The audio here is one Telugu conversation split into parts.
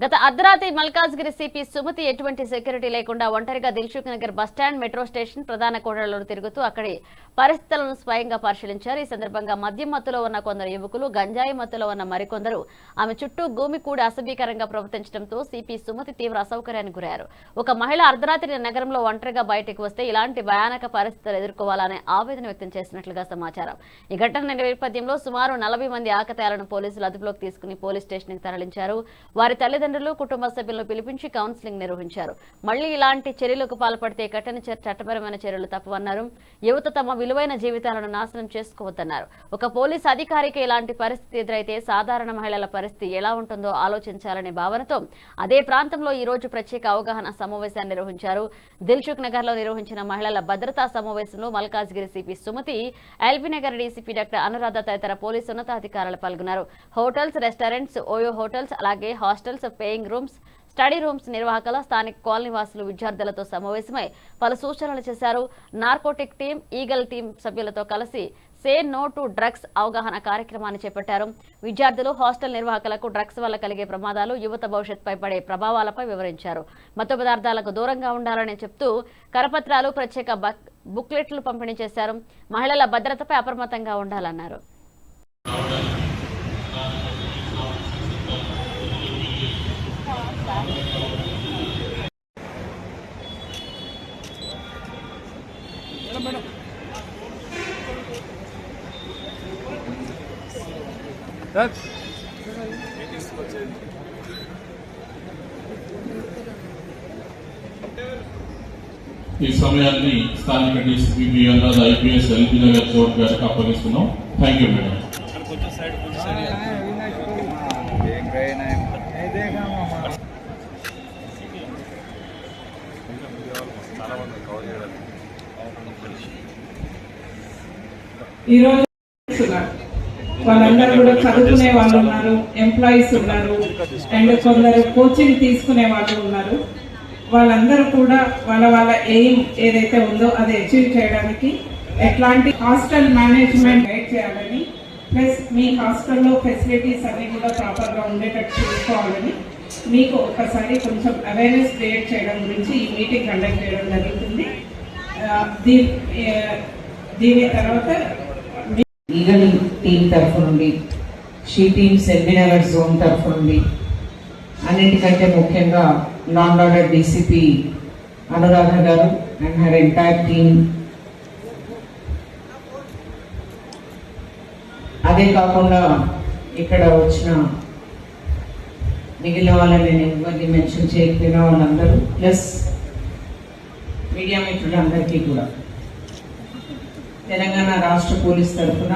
గత అర్ధరాత్రి మల్కాజ్గిరి సిపి సుమతి ఎటువంటి సెక్యూరిటీ లేకుండా ఒంటరిగా Dilsukh Nagar bus stand metro station ప్రధాన కూడళ్లలో తిరుగుతూ అక్కడి పరిస్థితులను స్వయంగా పరిశీలించారు. ఈ సందర్భంగా మద్యం మత్తులో ఉన్న కొందరు యువకులు, గంజాయి మత్తులో ఉన్న మరికొందరు ఆమె చుట్టూ గూమికూడి అసభ్యకరంగా ప్రవర్తించడంతో సిపి సుమతి తీవ్ర అసౌకర్యానికి గురయ్యారు. ఒక మహిళ అర్ధరాత్రి నగరంలో ఒంటరిగా బయటకు వస్తే ఇలాంటి భయానక పరిస్థితులు ఎదుర్కోవాలనే ఆవేదన వ్యక్తం చేసినట్లుగా సమాచారం. ఈ ఘటన నేపథ్యంలో సుమారు 40 మంది ఆకతాయాలను పోలీసులు అదుపులోకి తీసుకుని పోలీస్ స్టేషన్ కి తరలించారు. వారి తల్లిదండ్రులు, కుటుంబ సభ్యులను పిలిపించి కౌన్సిలింగ్ నిర్వహించారు. మళ్లీ ఇలాంటి చర్యలకు పాల్పడితే కఠిన చట్టపరమైన చర్యలు తప్పవన్నారు. యువత తమ విలువైన జీవితాలను నాశనం చేసుకోవద్దన్నారు. ఒక పోలీస్ అధికారికి ఇలాంటి పరిస్థితి ఎదురైతే సాధారణ మహిళల పరిస్థితి ఎలా ఉంటుందో ఆలోచించాలనే భావనతో అదే ప్రాంతంలో ఈ రోజు ప్రత్యేక అవగాహన సమావేశాన్ని నిర్వహించారు. దిల్సుఖ్ నగర్ లో నిర్వహించిన మహిళల భద్రతా సమావేశంలో Malkajgiri CP Sumathi, LB Nagar DCP doctor Anuradha తదితర పోలీసు ఉన్నతాధికారులు పాల్గొన్నారు. హోటల్స్, రెస్టారెంట్స్, ఓయో హోటల్స్, అలాగే hostels, paying rooms, study rooms నిర్వాహకుల, స్థానిక కాలనీ వాసులు, విద్యార్థులతో సమావేశమై పలు సూచనలు చేశారు. నార్కోటిక్ టీం, ఈగల్ టీం సభ్యులతో కలిసి సే నో టు డ్రగ్స్ అవగాహన కార్యక్రమాన్ని చేపట్టారు. విద్యార్థులు, హాస్టల్ నిర్వాహకులకు డ్రగ్స్ వల్ల కలిగే ప్రమాదాలు, యువత భవిష్యత్తుపై పడే ప్రభావాలపై వివరించారు. మత్తు పదార్థాలకు దూరంగా ఉండాలని చెప్తూ కరపత్రాలు, ప్రత్యేక బుక్లెట్లు పంపిణీ చేశారు. మహిళల భద్రతపై అప్రమత్తంగా ఉండాలన్నారు. ఈ సమయాన్ని స్థానిక DCP Anuradha IPS LB Nagar court గారికి అప్పగిస్తున్నాం. Thank you madam. ఈరోజు వాళ్ళందరూ కూడా చదువుకునే వాళ్ళు ఉన్నారు, ఎంప్లాయీస్ ఉన్నారు, అండ్ కొందరు కోచింగ్ తీసుకునే వాళ్ళు ఉన్నారు. వాళ్ళందరూ కూడా వాళ్ళ ఎయిమ్ ఏదైతే ఉందో అది అచీవ్ చేయడానికి ఎట్లాంటి హాస్టల్ మేనేజ్మెంట్ గైడ్ చేయాలని, ప్లస్ మీ హాస్టల్లో ఫెసిలిటీస్ అన్ని కూడా ప్రాపర్గా ఉండేటట్టు చూసుకోవాలని మీకు ఒకసారి కొంచెం అవేర్నెస్ క్రియేట్ చేయడం గురించి ఈ మీటింగ్ కండక్ట్ చేయడం జరుగుతుంది. దీని తర్వాత ఈగల్ టీం తరఫు నుండి, she teams LB Nagar zone తరఫు నుండి, అన్నిటికంటే ముఖ్యంగా నాన్ ఆర్డర్ డీసీపీ అనురాధ గారు అండ్ హర్ ఎంటైర్ టీమ్, అదే కాకుండా ఇక్కడ వచ్చిన మిగిలిన వాళ్ళని నేను ఎవరిని మెన్షన్ చేయకపోయినా వాళ్ళందరూ, ప్లస్ మీడియా మిత్రులందరికీ కూడా తెలంగాణ రాష్ట్ర పోలీస్ తరఫున,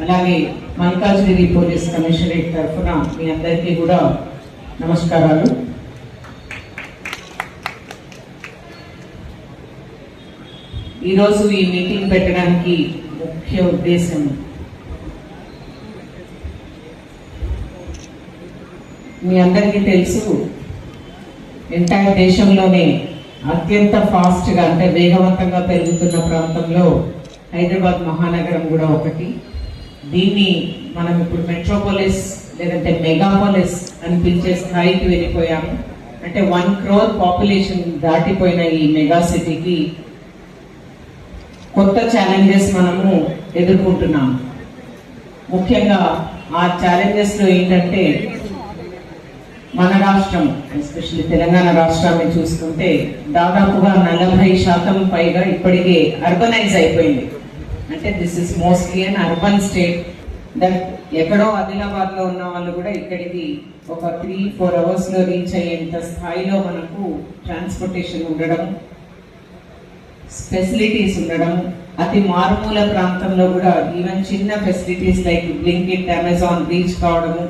అలాగే మల్కాజ్గిరి పోలీస్ కమిషనరేట్ తరఫున మీ అందరికీ కూడా నమస్కారాలు. ఈరోజు ఈ మీటింగ్ పెట్టడానికి ముఖ్య ఉద్దేశం, మీ అందరికీ తెలుసు ఎంటైర్ దేశంలోనే అత్యంత ఫాస్ట్గా అంటే వేగవంతంగా పెరుగుతున్న ప్రాంతంలో హైదరాబాద్ మహానగరం కూడా ఒకటి. దీన్ని మనం ఇప్పుడు మెట్రోపోలిస్ లేదంటే మెగాపోలిస్ అని పిలిచే స్థాయికి వెళ్ళిపోయాము. అంటే 1 crore పాపులేషన్ దాటిపోయిన ఈ మెగా సిటీకి కొత్త ఛాలెంజెస్ మనము ఎదుర్కొంటున్నాము. ముఖ్యంగా ఆ ఛాలెంజెస్లో ఏంటంటే మన రాష్ట్రం, ఎస్పెషల్లీ తెలంగాణ రాష్ట్రాన్ని చూసుకుంటే దాదాపుగా 40% పైగా ఇప్పటికే అర్బనైజ్ అయిపోయింది. అంటే this is mostly an urban state. That ఎక్కడో ఆదిలాబాద్ లో ఉన్న వాళ్ళు కూడా ఇక్కడికి ఒక 3-4 hours లో రీచ్ అయ్యేంత స్థాయిలో మనకు ట్రాన్స్పోర్టేషన్ ఉండడం, ఫెసిలిటీస్ ఉండడం, అతి మారుమూల ప్రాంతంలో కూడా ఈవెన్ చిన్న facilities like Blinkit, Amazon reach కావడము,